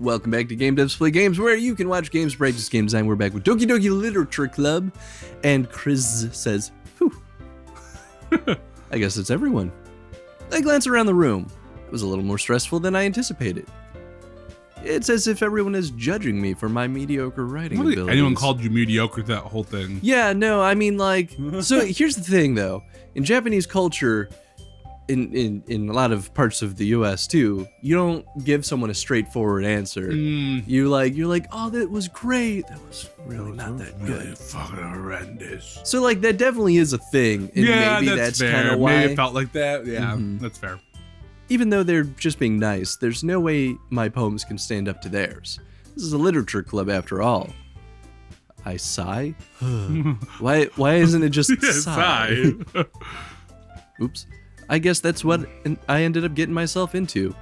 Welcome back to Game Devs Play Games, where you can watch games, practice game design. We're back with Doki Doki Literature Club, and Chris says, "Whew." I guess it's everyone. I glance around the room. It was a little more stressful than I anticipated. It's as if everyone is judging me for my mediocre writing abilities. Anyone called you mediocre that whole thing? Yeah, no, I mean, like, so here's the thing, though. In Japanese culture, in a lot of parts of the U.S. too, you don't give someone a straightforward answer. You're like, oh, that was great. That was really not that good. Really fucking horrendous. So, like, that definitely is a thing. And Yeah, maybe that's kind fair. of why. Maybe it felt like that. Yeah, that's fair. Even though they're just being nice, there's no way my poems can stand up to theirs. This is a literature club after all. I sigh? Why isn't it just sigh? Oops. I guess that's what I ended up getting myself into.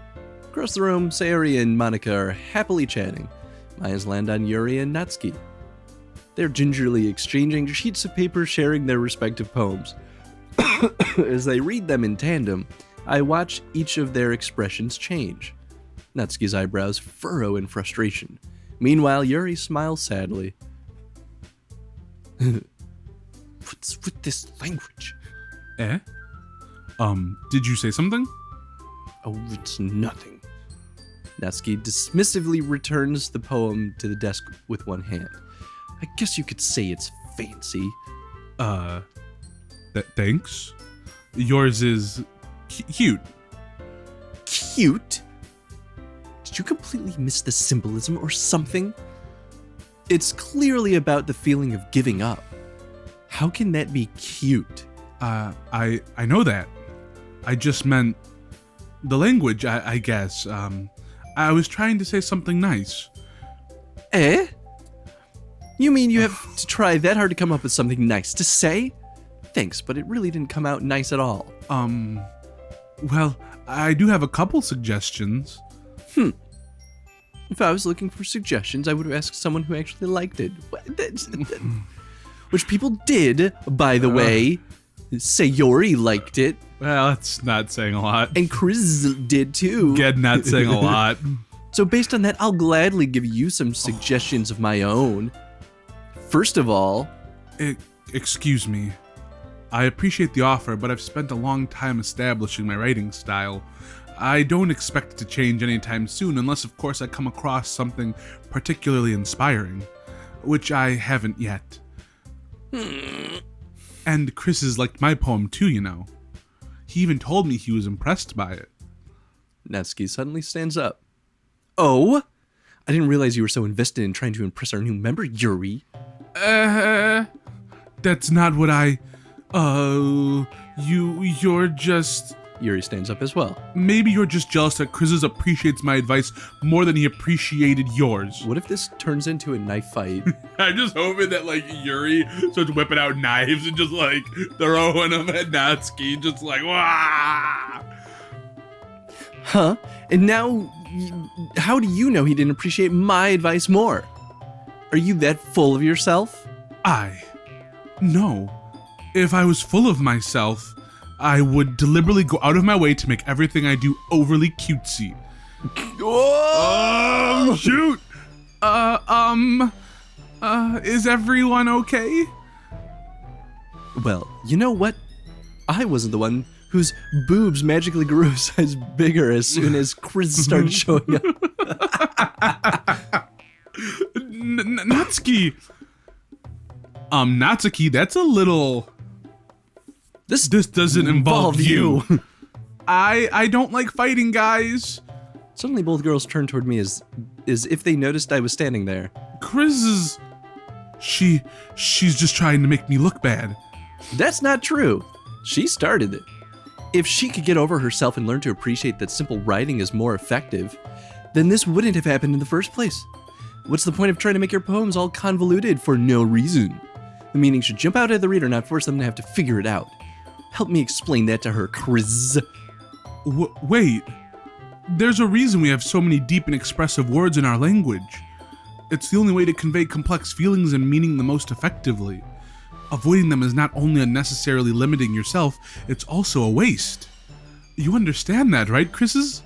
Across the room, Sayori and Monica are happily chatting. My eyes land on Yuri and Natsuki. They're gingerly exchanging sheets of paper, sharing their respective poems. As they read them in tandem, I watch each of their expressions change. Natsuki's eyebrows furrow in frustration. Meanwhile, Yuri smiles sadly. What's with this language? Eh? Did you say something? Oh, it's nothing. Natsuki dismissively returns the poem to the desk with one hand. I guess you could say it's fancy. Thanks. Yours is cute. Cute? Did you completely miss the symbolism or something? It's clearly about the feeling of giving up. How can that be cute? I know that. I just meant the language, I guess. I was trying to say something nice. Eh? You mean you have to try that hard to come up with something nice to say? Thanks, but it really didn't come out nice at all. Well, I do have a couple suggestions. If I was looking for suggestions, I would have asked someone who actually liked it. Which people did, by the way. Sayori liked it. Well, that's not saying a lot. And Chris did too. Again, not saying a lot. So based on that, I'll gladly give you some suggestions of my own. First of all... Excuse me. I appreciate the offer, but I've spent a long time establishing my writing style. I don't expect it to change anytime soon, unless of course I come across something particularly inspiring, which I haven't yet. And Chris has liked my poem too, you know. He even told me he was impressed by it. Natsuki suddenly stands up. Oh? I didn't realize you were so invested in trying to impress our new member, Yuri. That's not what you're just... Yuri stands up as well. Maybe you're just jealous that Chris appreciates my advice more than he appreciated yours. What if this turns into a knife fight? I'm just hoping that, like, Yuri starts whipping out knives and just, like, throwing them at Natsuki, just like, wah! Huh? And now, how do you know he didn't appreciate my advice more? Are you that full of yourself? No. If I was full of myself, I would deliberately go out of my way to make everything I do overly cutesy. Oh, shoot! Is everyone okay? Well, you know what? I wasn't the one whose boobs magically grew a size bigger as soon as Chris started showing up. Natsuki! Natsuki, that's a little... This doesn't involve you. I don't like fighting, guys. Suddenly both girls turned toward me as if they noticed I was standing there. Chris is... She's just trying to make me look bad. That's not true. She started it. If she could get over herself and learn to appreciate that simple writing is more effective, then this wouldn't have happened in the first place. What's the point of trying to make your poems all convoluted for no reason? The meaning should jump out at the reader, not force them to have to figure it out. Help me explain that to her, Chris. Wait. There's a reason we have so many deep and expressive words in our language. It's the only way to convey complex feelings and meaning the most effectively. Avoiding them is not only unnecessarily limiting yourself, it's also a waste. You understand that, right, Chris's?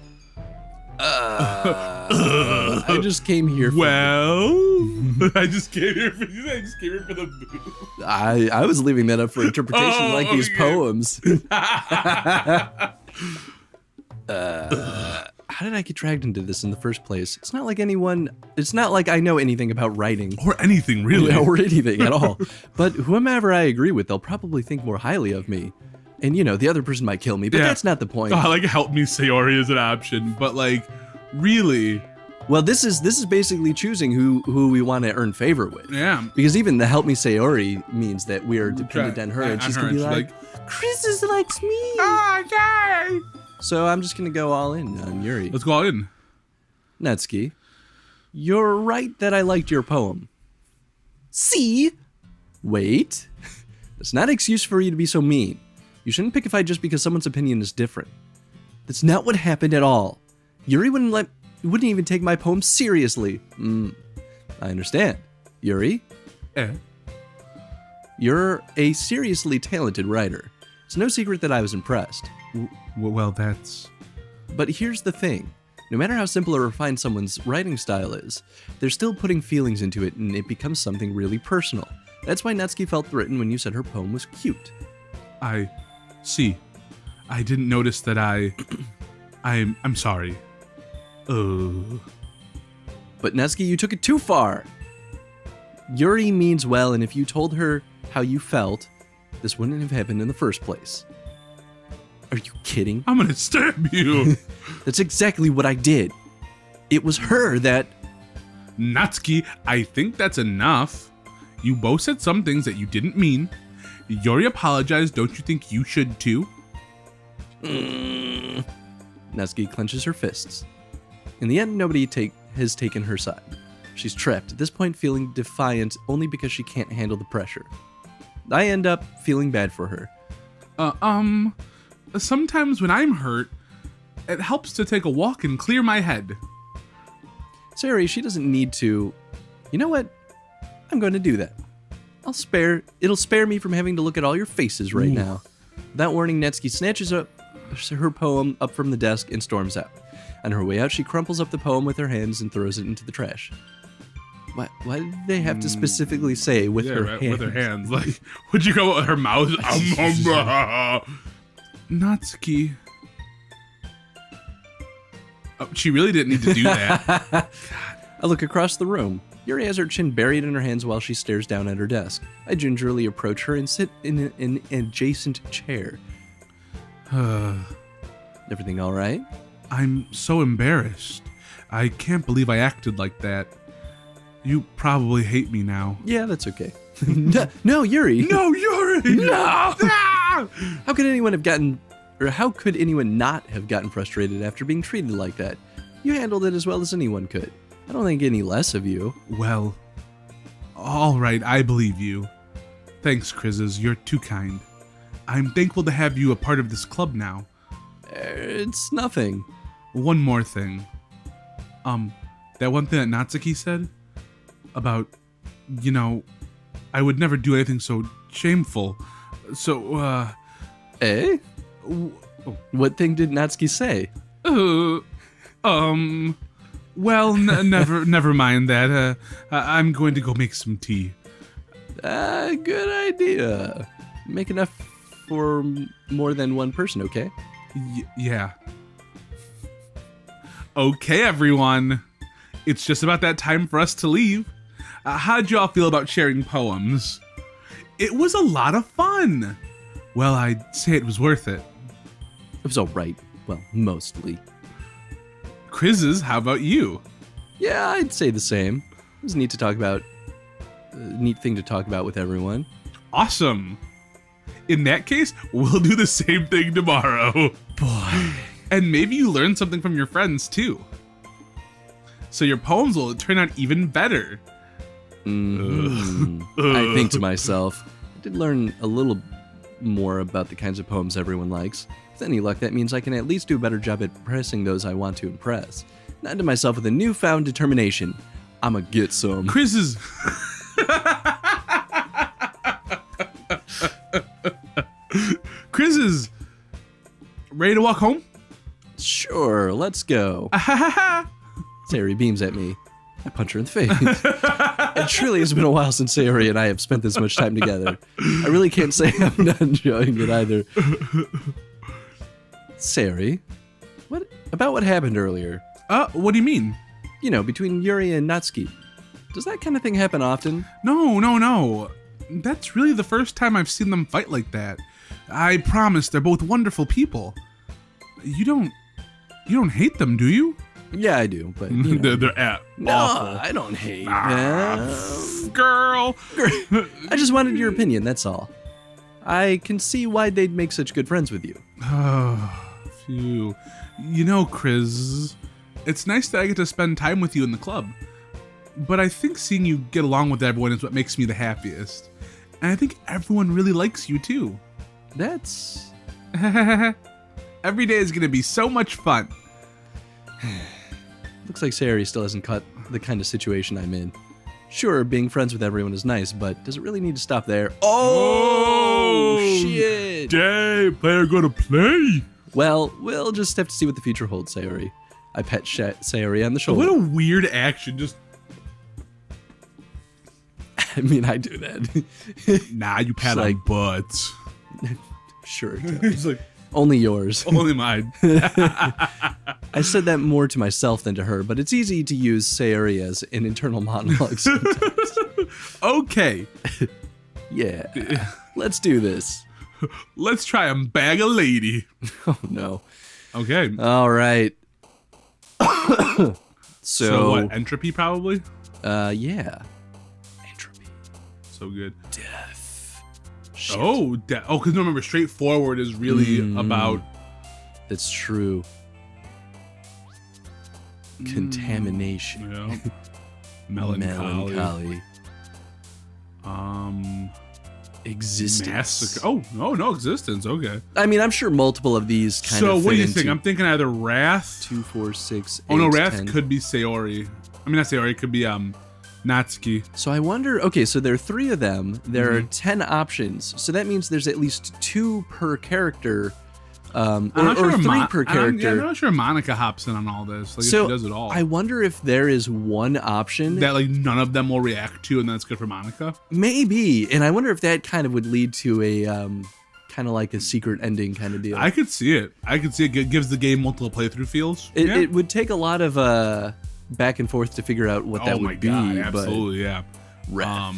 I just came here for I just came here for the booze. I was leaving that up for interpretation like these poems. How did I get dragged into this in the first place? It's not like I know anything about writing. Or anything, really. Or anything at all. But whomever I agree with, they'll probably think more highly of me. And, the other person might kill me, but that's not the point. Help me Sayori is an option, but, really... Well, this is basically choosing who we want to earn favor with. Yeah. Because even the help me Sayori means that we are dependent on her, and she's going to be like, Chris likes me. Oh, yay! So I'm just going to go all in on Yuri. Let's go all in. Natsuki, you're right that I liked your poem. See? Wait. That's not an excuse for you to be so mean. You shouldn't pick a fight just because someone's opinion is different. That's not what happened at all. Yuri wouldn't even take my poem seriously. I understand. Yuri? You're a seriously talented writer. It's no secret that I was impressed. Well, that's... But here's the thing. No matter how simple or refined someone's writing style is, they're still putting feelings into it and it becomes something really personal. That's why Natsuki felt threatened when you said her poem was cute. See, I didn't notice that I'm sorry. But Natsuki, you took it too far. Yuri means well, and if you told her how you felt, this wouldn't have happened in the first place. Are you kidding? I'm gonna stab you. That's exactly what I did. It was her that... Natsuki, I think that's enough. You both said some things that you didn't mean. Yuri apologized, don't you think you should too? Natsuki clenches her fists. In the end, nobody has taken her side. She's trapped, at this point feeling defiant only because she can't handle the pressure. I end up feeling bad for her. Sometimes when I'm hurt, it helps to take a walk and clear my head. Sayori, she doesn't need to... You know what? I'm going to do that. It'll spare me from having to look at all your faces right now. Without warning, Natsuki snatches up her poem up from the desk and storms out. On her way out, she crumples up the poem with her hands and throws it into the trash. Why did they have to specifically say with her hands? With her hands. Like, would you go with her mouth? Natsuki. Oh, she really didn't need to do that. I look across the room. Yuri has her chin buried in her hands while she stares down at her desk. I gingerly approach her and sit in an adjacent chair. Everything all right? I'm so embarrassed. I can't believe I acted like that. You probably hate me now. Yeah, that's okay. No, Yuri. No, Yuri! No! How could anyone not have gotten frustrated after being treated like that? You handled it as well as anyone could. I don't think any less of you. Well, all right, I believe you. Thanks, Krizzes, you're too kind. I'm thankful to have you a part of this club now. It's nothing. One more thing. That one thing that Natsuki said about, I would never do anything so shameful. So, What thing did Natsuki say? Well, never mind that. I'm going to go make some tea. Good idea. Make enough for more than one person, okay? Yeah. Okay, everyone. It's just about that time for us to leave. How'd y'all feel about sharing poems? It was a lot of fun. Well, I'd say it was worth it. It was all right. Well, mostly. Krizzes, how about you? Yeah, I'd say the same. It was neat to talk about. Neat thing to talk about with everyone. Awesome. In that case, we'll do the same thing tomorrow. Boy. And maybe you learn something from your friends too. So your poems will turn out even better. I think to myself, I did learn a little more about the kinds of poems everyone likes. With any luck, that means I can at least do a better job at impressing those I want to impress. Not to myself with a newfound determination. I'ma get some. Krizzes. Krizzes. Ready to walk home? Sure, let's go. Sayori beams at me. I punch her in the face. It truly has been a while since Sayori and I have spent this much time together. I really can't say I'm not enjoying it either. Sayori, what happened earlier? What do you mean? You know, between Yuri and Natsuki. Does that kind of thing happen often? No. That's really the first time I've seen them fight like that. I promise they're both wonderful people. You don't hate them, do you? Yeah, I do, but you know. they're at No, awful. I don't hate them. Girl. I just wanted your opinion, that's all. I can see why they'd make such good friends with you. Phew. You know, Chris, it's nice that I get to spend time with you in the club. But I think seeing you get along with everyone is what makes me the happiest. And I think everyone really likes you too. That's... Every day is going to be so much fun. Looks like Sayori still hasn't cut the kind of situation I'm in. Sure, being friends with everyone is nice, but does it really need to stop there? Oh, shit! Dang, player gonna play. Well, we'll just have to see what the future holds, Sayori. I pet Sayori on the shoulder. What a weird action, just... I mean, I do that. Nah, you pat on butts. Sure. He's like, only yours. only mine. I said that more to myself than to her, but it's easy to use Sayori as an internal monologue sometimes. Okay. Yeah. Let's do this. Let's try and bag a lady. Oh, no. Okay. All right. So what, entropy probably? Yeah. Entropy. So good. Death. Shit. Oh, because remember, straightforward is really about... That's true. Contamination. Yeah. Melancholy. Existence. Massacre. Oh, no existence. Okay. I mean, I'm sure multiple of these kind So of what do you fit think? into I'm thinking either Wrath. 2, 4, 6, 8, Oh no, Wrath 10. could be Sayori. I mean, not Sayori. It could be Natsuki. So I wonder, okay, so there are 3 of them. There are 10 options. So that means there's at least 2 per character. Or 3 per character. I'm not sure Monica hops in on all this. Like, so if she does it all. I wonder if there is one option that like none of them will react to, and that's good for Monica. Maybe, and I wonder if that kind of would lead to a kind of like a secret ending kind of deal. I could see it. It gives the game multiple playthrough feels. It would take a lot of back and forth to figure out what that would be. God, absolutely, yeah. Wrath.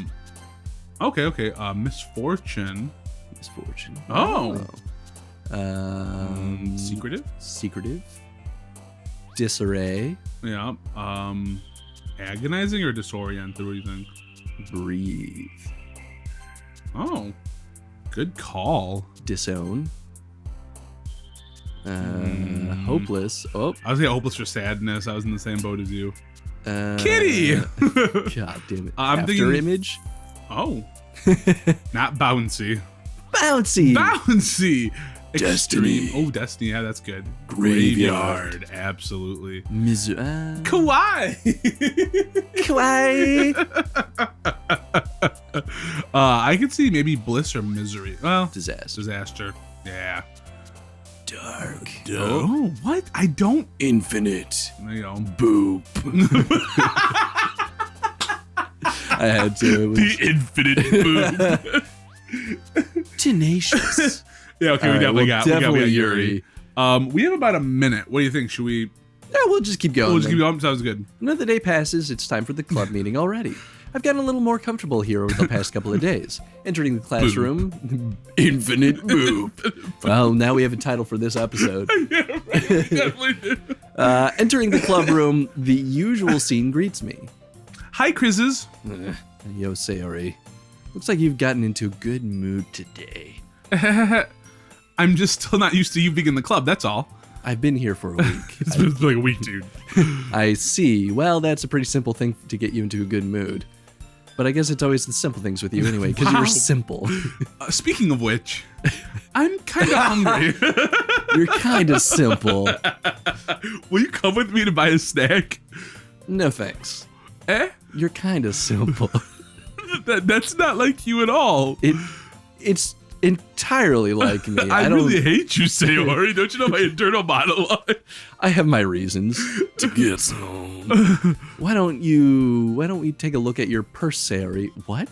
Okay. Misfortune. Misfortune. Oh. Secretive. Disarray. Yeah. Agonizing or disoriented? What do you think? Breathe. Oh, good call. Disown. Hopeless. Oh, I was thinking hopeless for sadness. I was in the same boat as you. Kitty. God damn it. I'm After thinking image. Oh, not bouncy. Bouncy. Destiny. Extreme. Oh, Destiny. Yeah, that's good. Graveyard. Absolutely. Kawaii. I could see maybe bliss or misery. Well, Disaster. Yeah. Dark. Oh, what? I don't. Infinite. There you go. Boop. I had to. The infinite boop. Tenacious. Yeah, okay, we definitely got Yuri. We have about a minute. What do you think? Should we? Yeah, we'll just keep going. We'll just keep going. Sounds good. Another day passes. It's time for the club meeting already. I've gotten a little more comfortable here over the past couple of days. Entering the classroom, infinite boop. Well, now we have a title for this episode. Yeah, right. We definitely do. Entering the club room, the usual scene greets me. Hi, Chris's. Yo, Sayori. Looks like you've gotten into a good mood today. I'm just still not used to you being in the club, that's all. I've been here for a week. It's been like a week, dude. I see. Well, that's a pretty simple thing to get you into a good mood. But I guess it's always the simple things with you anyway, because you're simple. Speaking of which, I'm kind of hungry. You're kind of simple. Will you come with me to buy a snack? No thanks. Eh? You're kind of simple. That's not like you at all. It's entirely like me. I really hate you, Sayori. Don't you know my internal monologue? I have my reasons to get some. Why don't we take a look at your purse, Sayori? What?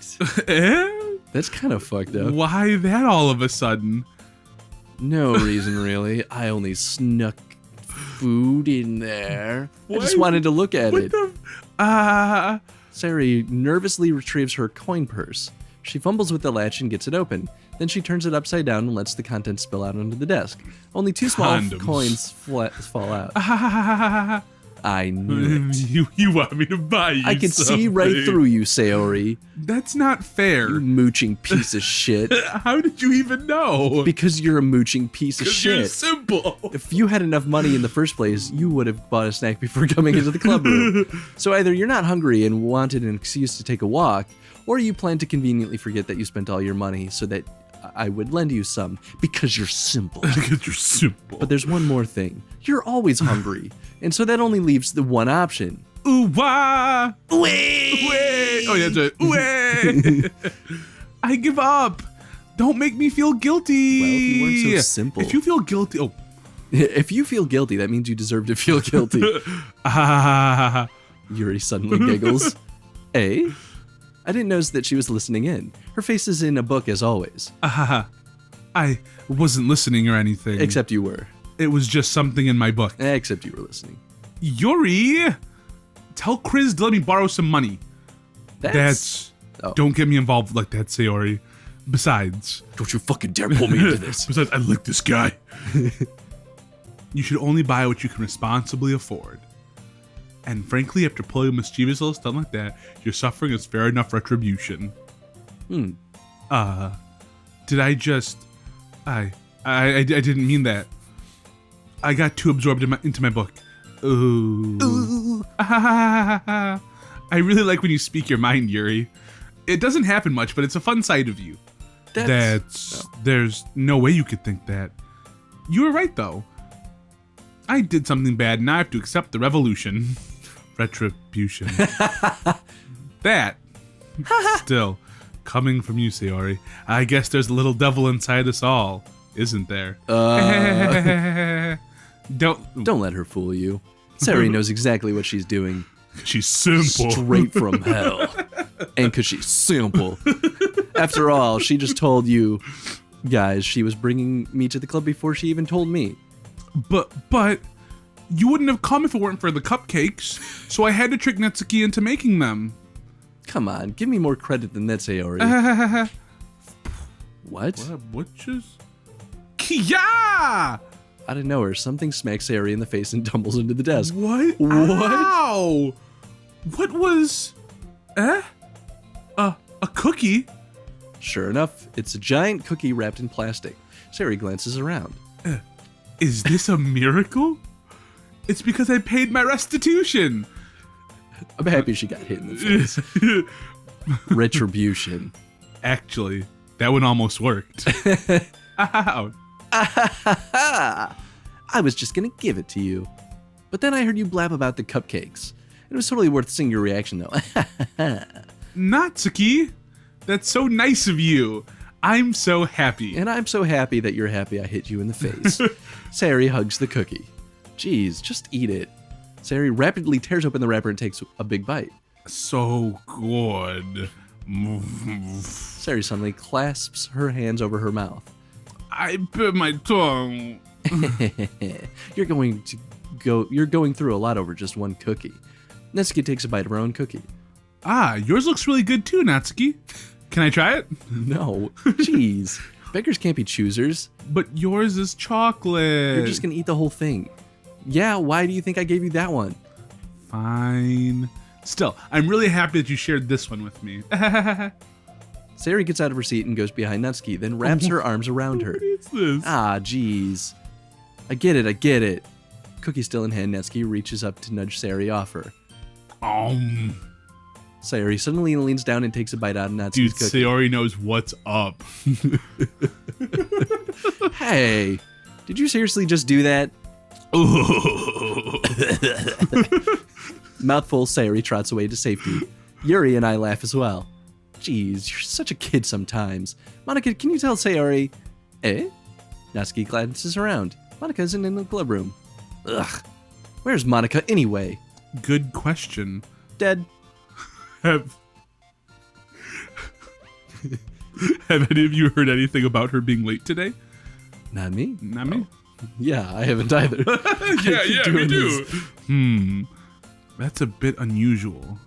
That's kind of fucked up. Why that all of a sudden? No reason, really. I only snuck food in there. I just wanted to look at it. Sayori nervously retrieves her coin purse. She fumbles with the latch and gets it open. Then she turns it upside down and lets the contents spill out onto the desk. Only 2 small coins fall out. I knew it. You want me to buy you I can something. see right through you, Sayori. That's not fair. You mooching piece of shit. How did you even know? Because you're a mooching piece of shit. You're simple. If you had enough money in the first place, you would have bought a snack before coming into the club room. So either you're not hungry and wanted an excuse to take a walk, or you plan to conveniently forget that you spent all your money so that I would lend you some because you're simple. Because you're simple. But there's one more thing. You're always hungry. And so that only leaves the one option. Ooh-wah! Ooh-wee! Oh, yeah, that's right. Ooh-wee! I give up. Don't make me feel guilty. Well, if you weren't so simple. If you feel guilty... Oh. If you feel guilty, that means you deserve to feel guilty. Yuri suddenly giggles. Eh? I didn't notice that she was listening in. Her face is in a book as always. I wasn't listening or anything. Except you were. It was just something in my book. Except you were listening. Yuri! Tell Chris to let me borrow some money. That's Don't get me involved like that, Sayori. Besides... Don't you fucking dare pull me into this. Besides, I like this guy. You should only buy what you can responsibly afford. And frankly, after pulling a mischievous little stunt like that, your suffering is fair enough retribution. Hmm. Did I just... I didn't mean that. I got too absorbed into my book. Ooh. I really like when you speak your mind, Yuri. It doesn't happen much, but it's a fun side of you. There's no way you could think that. You were right, though. I did something bad, and I have to accept the revolution. Retribution. That. Still, coming from you, Sayori. I guess there's a little devil inside us all, isn't there? Don't let her fool you. Sayori knows exactly what she's doing. She's simple. Straight from hell. And because she's simple. After all, she just told you guys she was bringing me to the club before she even told me. But you wouldn't have come if it weren't for the cupcakes, so I had to trick Natsuki into making them. Come on, give me more credit than that, Sayori. What? What just... Kia! Out of nowhere, something smacks Sayori in the face and tumbles into the desk. What? Ow! What was... A cookie? Sure enough, it's a giant cookie wrapped in plastic. Sayori glances around. Is this a miracle? It's because I paid my restitution. I'm happy she got hit in the face. Retribution. Actually, that one almost worked. Ow. I was just gonna give it to you. But then I heard you blab about the cupcakes. It was totally worth seeing your reaction, though. Natsuki, that's so nice of you. I'm so happy. And I'm so happy that you're happy I hit you in the face. Sayori hugs the cookie. Jeez, just eat it. Sayori rapidly tears open the wrapper and takes a big bite. So good. Sayori suddenly clasps her hands over her mouth. I bit my tongue. You're going through a lot over just one cookie. Natsuki takes a bite of her own cookie. Yours looks really good too, Natsuki. Can I try it? No. Jeez. Beggars can't be choosers. But yours is chocolate. You're just gonna eat the whole thing. Yeah, why do you think I gave you that one? Fine. Still, I'm really happy that you shared this one with me. Sayori gets out of her seat and goes behind Natsuki, then wraps her arms around her. What is this? Jeez. I get it. Cookie still in hand, Natsuki reaches up to nudge Sayori off her. Sayori suddenly leans down and takes a bite out of Natsuki's cookie. Dude, Sayori knows what's up. Hey, did you seriously just do that? Mouthful, Sayori trots away to safety. Yuri and I laugh as well. Jeez, you're such a kid sometimes. Monica, can you tell Sayori? Eh? Natsuki glances around. Monica isn't in the club room. Ugh. Where's Monica anyway? Good question. Dead. Have any of you heard anything about her being late today? Not me. Not me? Yeah, I haven't either. Yeah, me too. That's a bit unusual.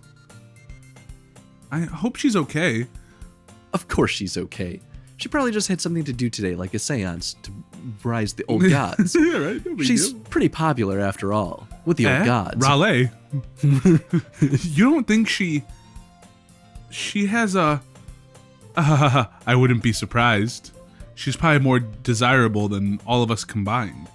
I hope she's okay. Of course she's okay. She probably just had something to do today, like a seance to rise the old gods. Yeah, right? No big She's deal. pretty popular after all, with the old gods. Raleigh. You don't think she has a... I wouldn't be surprised. She's probably more desirable than all of us combined.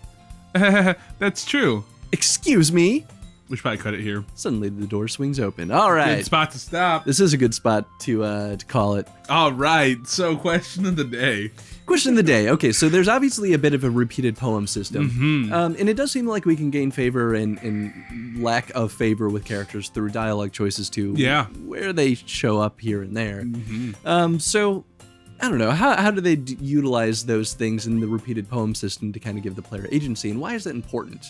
That's true. Excuse me? We should probably cut it here. Suddenly the door swings open. All right. Good spot to stop. This is a good spot to call it. All right. So, question of the day. Question of the day. Okay, so there's obviously a bit of a repeated poem system. And it does seem like we can gain favor and lack of favor with characters through dialogue choices too. Yeah. Where they show up here and there. So, I don't know. How do they utilize those things in the repeated poem system to kind of give the player agency? And why is that important?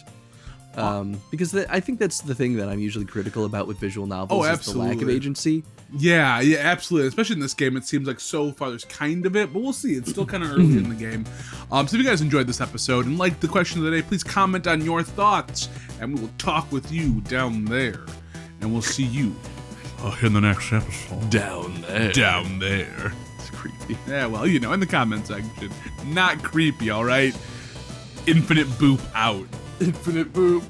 Because I think that's the thing that I'm usually critical about with visual novels is the lack of agency. Yeah, absolutely. Especially in this game, it seems like so far there's kind of it, but we'll see. It's still kind of early in the game. So if you guys enjoyed this episode and liked the question of the day, please comment on your thoughts, and we will talk with you down there. And we'll see you in the next episode. Down there. Down there. It's creepy. Yeah, well, in the comment section. Not creepy, all right? Infinite boop out. Infinite boop.